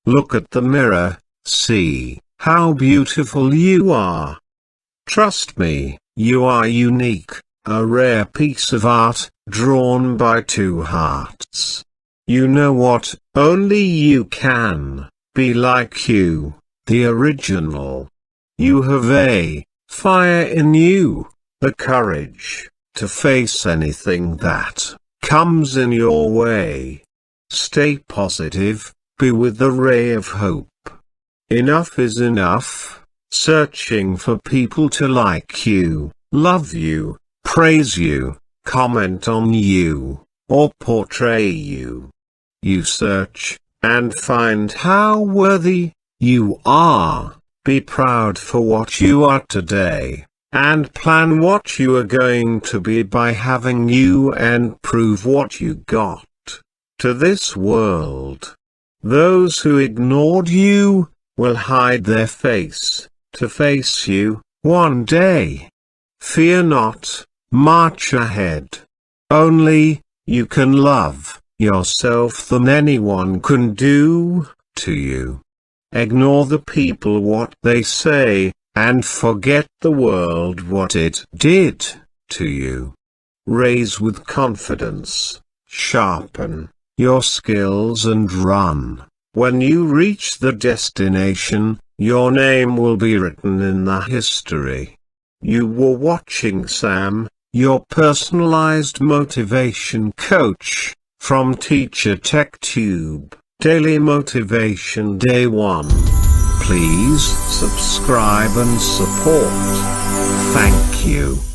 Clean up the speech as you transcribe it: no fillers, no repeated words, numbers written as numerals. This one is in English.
Look at the mirror, see how beautiful you are. Trust me, you are unique, a rare piece of art, drawn by two hearts. You know what? Only you can be like you, the original. You have a fire in you, the courage to face anything that comes in your way. Stay positive, be with the ray of hope. Enough is enough, searching for people to like you, love you, praise you, comment on you, or portray you. You search, and find how worthy you are. Be proud for what you are today, and plan what you are going to be by having you and prove what you got to this world. Those who ignored you will hide their face to face you one day. Fear not, march ahead. Only you can love yourself than anyone can do to you. Ignore the people what they say, and forget the world what it did to you. Raise with confidence, sharpen your skills and run. When you reach the destination, your name will be written in the history. You were watching Sam, your personalized motivation coach, from TeacherTechTube Daily Motivation Day 1. Please subscribe and support. Thank you.